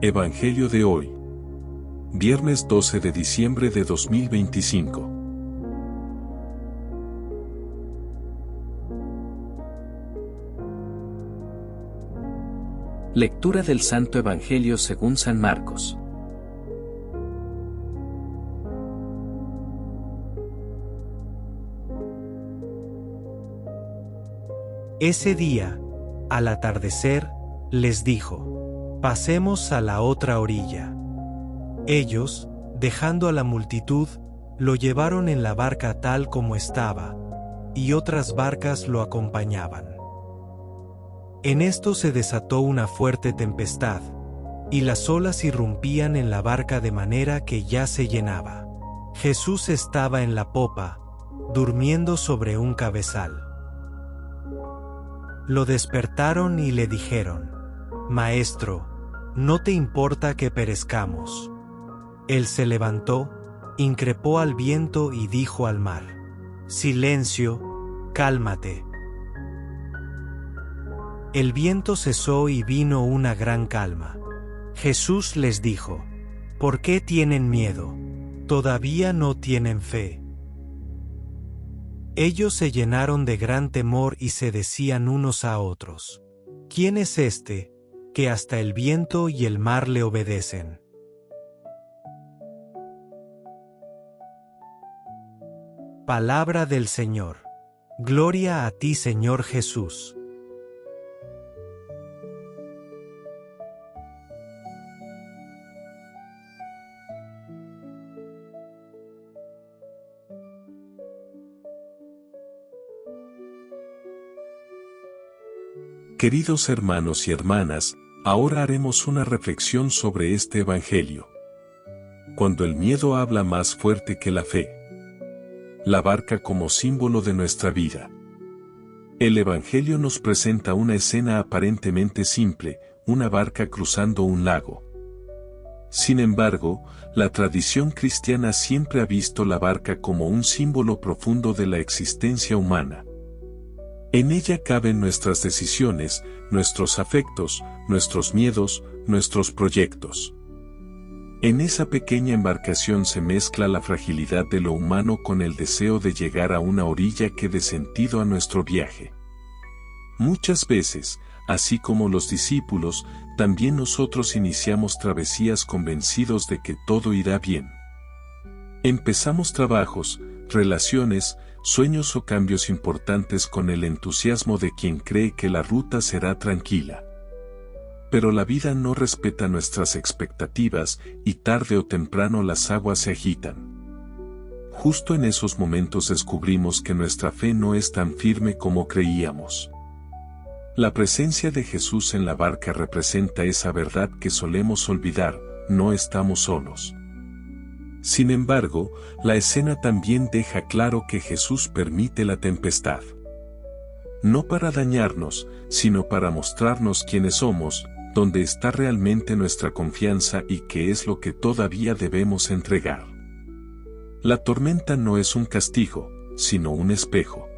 Evangelio de hoy. Viernes 12 de diciembre de 2025. Lectura del Santo Evangelio según San Marcos. Ese día, al atardecer, les dijo: «Pasemos a la otra orilla». Ellos, dejando a la multitud, lo llevaron en la barca tal como estaba, y otras barcas lo acompañaban. En esto se desató una fuerte tempestad, y las olas irrumpían en la barca de manera que ya se llenaba. Jesús estaba en la popa, durmiendo sobre un cabezal. Lo despertaron y le dijeron: «Maestro, ¿no te importa que perezcamos?». Él se levantó, increpó al viento y dijo al mar: «Silencio, cálmate». El viento cesó y vino una gran calma. Jesús les dijo: «¿Por qué tienen miedo? ¿Todavía no tienen fe?». Ellos se llenaron de gran temor y se decían unos a otros: «¿Quién es este, que hasta el viento y el mar le obedecen?». Palabra del Señor. Gloria a ti, Señor Jesús. Queridos hermanos y hermanas, ahora haremos una reflexión sobre este Evangelio. Cuando el miedo habla más fuerte que la fe. La barca como símbolo de nuestra vida. El Evangelio nos presenta una escena aparentemente simple, una barca cruzando un lago. Sin embargo, la tradición cristiana siempre ha visto la barca como un símbolo profundo de la existencia humana. En ella caben nuestras decisiones, nuestros afectos, nuestros miedos, nuestros proyectos. En esa pequeña embarcación se mezcla la fragilidad de lo humano con el deseo de llegar a una orilla que dé sentido a nuestro viaje. Muchas veces, así como los discípulos, también nosotros iniciamos travesías convencidos de que todo irá bien. Empezamos trabajos, relaciones, sueños o cambios importantes con el entusiasmo de quien cree que la ruta será tranquila. Pero la vida no respeta nuestras expectativas y tarde o temprano las aguas se agitan. Justo en esos momentos descubrimos que nuestra fe no es tan firme como creíamos. La presencia de Jesús en la barca representa esa verdad que solemos olvidar: no estamos solos. Sin embargo, la escena también deja claro que Jesús permite la tempestad. No para dañarnos, sino para mostrarnos quiénes somos, dónde está realmente nuestra confianza y qué es lo que todavía debemos entregar. La tormenta no es un castigo, sino un espejo.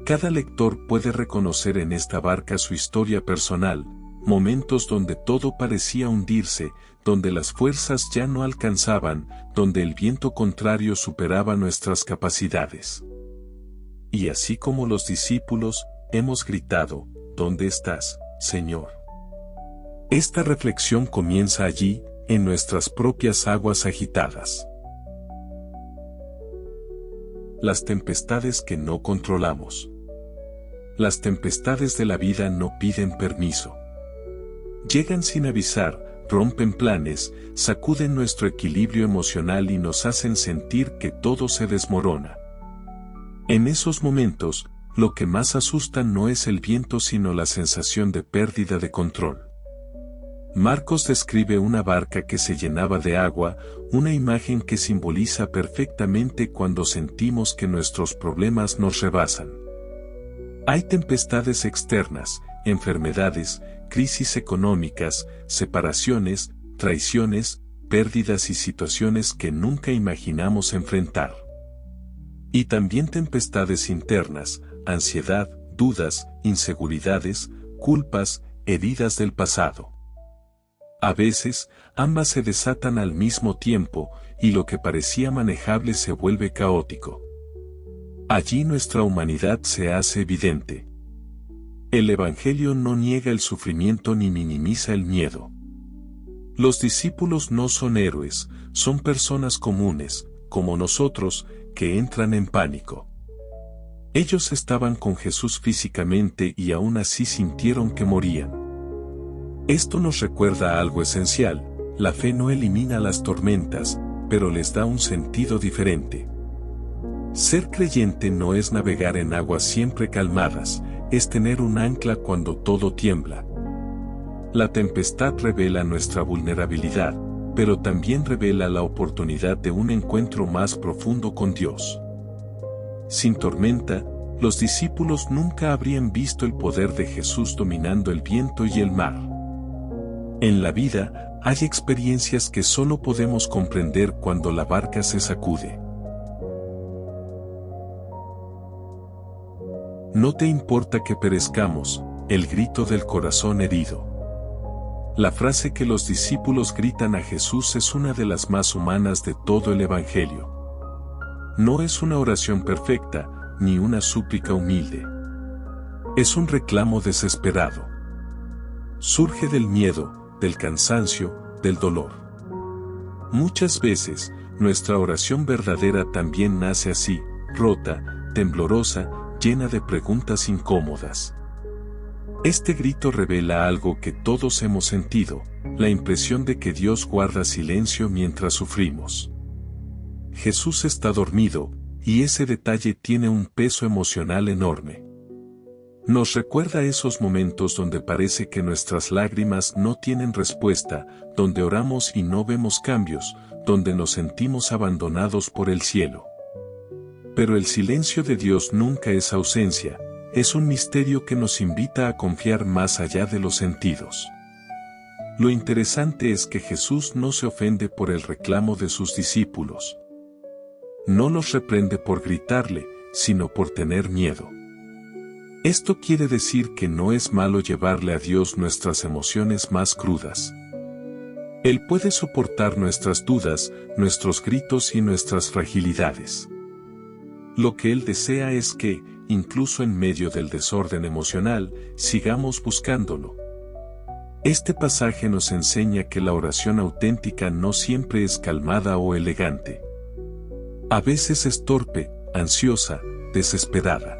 Cada lector puede reconocer en esta barca su historia personal, momentos donde todo parecía hundirse, donde las fuerzas ya no alcanzaban, donde el viento contrario superaba nuestras capacidades. Y así como los discípulos, hemos gritado: ¿dónde estás, Señor? Esta reflexión comienza allí, en nuestras propias aguas agitadas. Las tempestades que no controlamos. Las tempestades de la vida no piden permiso. Llegan sin avisar, rompen planes, sacuden nuestro equilibrio emocional y nos hacen sentir que todo se desmorona. En esos momentos, lo que más asusta no es el viento sino la sensación de pérdida de control. Marcos describe una barca que se llenaba de agua, una imagen que simboliza perfectamente cuando sentimos que nuestros problemas nos rebasan. Hay tempestades externas, enfermedades, crisis económicas, separaciones, traiciones, pérdidas y situaciones que nunca imaginamos enfrentar. Y también tempestades internas, ansiedad, dudas, inseguridades, culpas, heridas del pasado. A veces, ambas se desatan al mismo tiempo, y lo que parecía manejable se vuelve caótico. Allí nuestra humanidad se hace evidente. El Evangelio no niega el sufrimiento ni minimiza el miedo. Los discípulos no son héroes, son personas comunes, como nosotros, que entran en pánico. Ellos estaban con Jesús físicamente y aún así sintieron que morían. Esto nos recuerda algo esencial: la fe no elimina las tormentas, pero les da un sentido diferente. Ser creyente no es navegar en aguas siempre calmadas, es tener un ancla cuando todo tiembla. La tempestad revela nuestra vulnerabilidad, pero también revela la oportunidad de un encuentro más profundo con Dios. Sin tormenta, los discípulos nunca habrían visto el poder de Jesús dominando el viento y el mar. En la vida, hay experiencias que solo podemos comprender cuando la barca se sacude. No te importa que perezcamos, el grito del corazón herido. La frase que los discípulos gritan a Jesús es una de las más humanas de todo el Evangelio. No es una oración perfecta, ni una súplica humilde. Es un reclamo desesperado. Surge del miedo, del cansancio, del dolor. Muchas veces, nuestra oración verdadera también nace así, rota, temblorosa, llena de preguntas incómodas. Este grito revela algo que todos hemos sentido, la impresión de que Dios guarda silencio mientras sufrimos. Jesús está dormido, y ese detalle tiene un peso emocional enorme. Nos recuerda esos momentos donde parece que nuestras lágrimas no tienen respuesta, donde oramos y no vemos cambios, donde nos sentimos abandonados por el cielo. Pero el silencio de Dios nunca es ausencia, es un misterio que nos invita a confiar más allá de los sentidos. Lo interesante es que Jesús no se ofende por el reclamo de sus discípulos. No los reprende por gritarle, sino por tener miedo. Esto quiere decir que no es malo llevarle a Dios nuestras emociones más crudas. Él puede soportar nuestras dudas, nuestros gritos y nuestras fragilidades. Lo que Él desea es que, incluso en medio del desorden emocional, sigamos buscándolo. Este pasaje nos enseña que la oración auténtica no siempre es calmada o elegante. A veces es torpe, ansiosa, desesperada.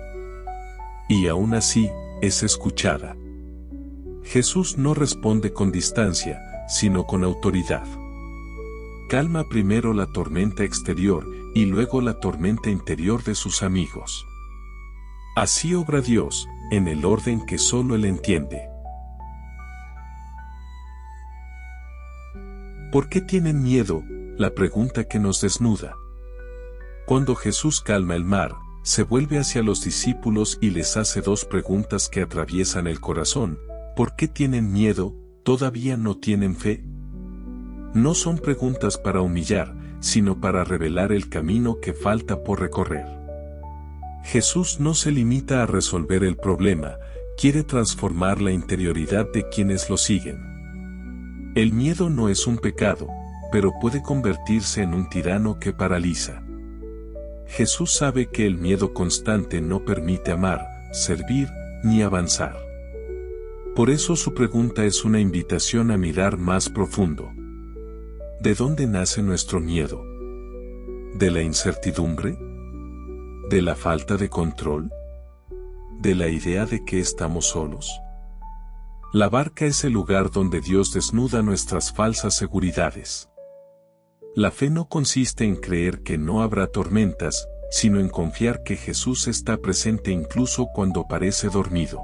Y aún así, es escuchada. Jesús no responde con distancia, sino con autoridad. Calma primero la tormenta exterior, y luego la tormenta interior de sus amigos. Así obra Dios, en el orden que solo Él entiende. ¿Por qué tienen miedo? La pregunta que nos desnuda. Cuando Jesús calma el mar, se vuelve hacia los discípulos y les hace dos preguntas que atraviesan el corazón. ¿Por qué tienen miedo? ¿Todavía no tienen fe? No son preguntas para humillar, sino para revelar el camino que falta por recorrer. Jesús no se limita a resolver el problema, quiere transformar la interioridad de quienes lo siguen. El miedo no es un pecado, pero puede convertirse en un tirano que paraliza. Jesús sabe que el miedo constante no permite amar, servir, ni avanzar. Por eso su pregunta es una invitación a mirar más profundo. ¿De dónde nace nuestro miedo? ¿De la incertidumbre? ¿De la falta de control? ¿De la idea de que estamos solos? La barca es el lugar donde Dios desnuda nuestras falsas seguridades. La fe no consiste en creer que no habrá tormentas, sino en confiar que Jesús está presente incluso cuando parece dormido.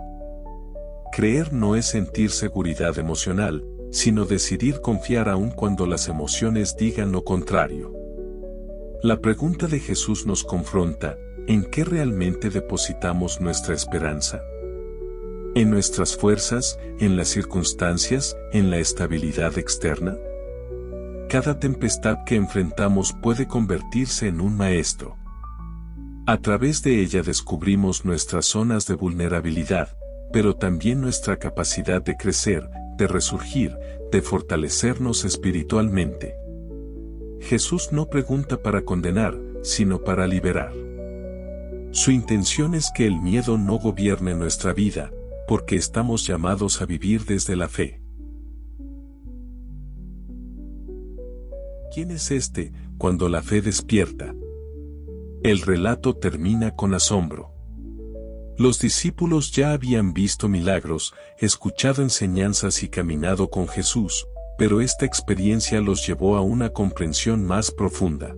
Creer no es sentir seguridad emocional, sino decidir confiar aun cuando las emociones digan lo contrario. La pregunta de Jesús nos confronta: ¿en qué realmente depositamos nuestra esperanza? ¿En nuestras fuerzas, en las circunstancias, en la estabilidad externa? Cada tempestad que enfrentamos puede convertirse en un maestro. A través de ella descubrimos nuestras zonas de vulnerabilidad, pero también nuestra capacidad de crecer, de resurgir, de fortalecernos espiritualmente. Jesús no pregunta para condenar, sino para liberar. Su intención es que el miedo no gobierne nuestra vida, porque estamos llamados a vivir desde la fe. ¿Quién es este, cuando la fe despierta? El relato termina con asombro. Los discípulos ya habían visto milagros, escuchado enseñanzas y caminado con Jesús, pero esta experiencia los llevó a una comprensión más profunda.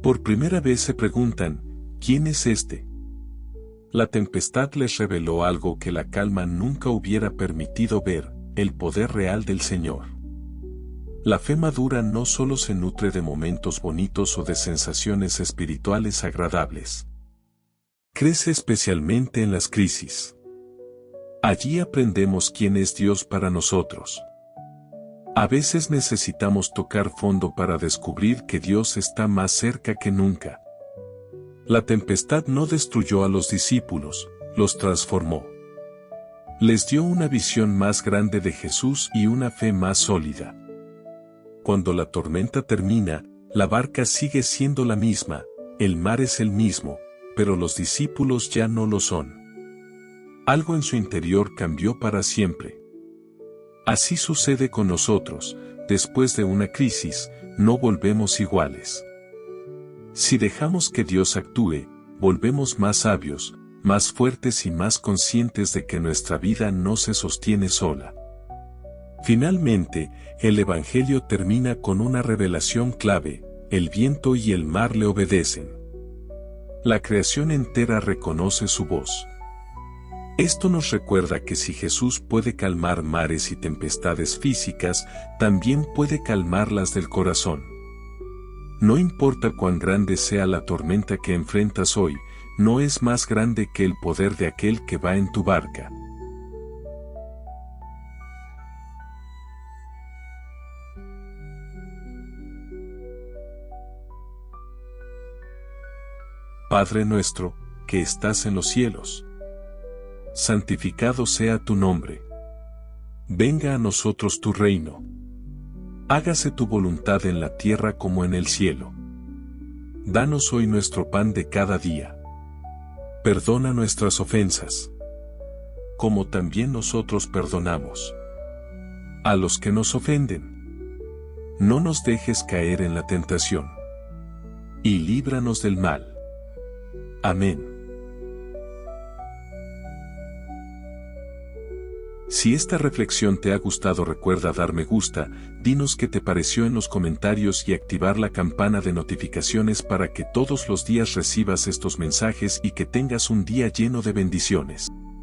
Por primera vez se preguntan, ¿quién es este? La tempestad les reveló algo que la calma nunca hubiera permitido ver, el poder real del Señor. La fe madura no solo se nutre de momentos bonitos o de sensaciones espirituales agradables. Crece especialmente en las crisis. Allí aprendemos quién es Dios para nosotros. A veces necesitamos tocar fondo para descubrir que Dios está más cerca que nunca. La tempestad no destruyó a los discípulos, los transformó. Les dio una visión más grande de Jesús y una fe más sólida. Cuando la tormenta termina, la barca sigue siendo la misma, el mar es el mismo, pero los discípulos ya no lo son. Algo en su interior cambió para siempre. Así sucede con nosotros, después de una crisis, no volvemos iguales. Si dejamos que Dios actúe, volvemos más sabios, más fuertes y más conscientes de que nuestra vida no se sostiene sola. Finalmente, el Evangelio termina con una revelación clave: el viento y el mar le obedecen. La creación entera reconoce su voz. Esto nos recuerda que si Jesús puede calmar mares y tempestades físicas, también puede calmarlas del corazón. No importa cuán grande sea la tormenta que enfrentas hoy, no es más grande que el poder de aquel que va en tu barca. Padre nuestro, que estás en los cielos, santificado sea tu nombre. Venga a nosotros tu reino. Hágase tu voluntad en la tierra como en el cielo. Danos hoy nuestro pan de cada día. Perdona nuestras ofensas, como también nosotros perdonamos a los que nos ofenden. No nos dejes caer en la tentación, y líbranos del mal. Amén. Si esta reflexión te ha gustado, recuerda dar me gusta, dinos qué te pareció en los comentarios y activar la campana de notificaciones para que todos los días recibas estos mensajes y que tengas un día lleno de bendiciones.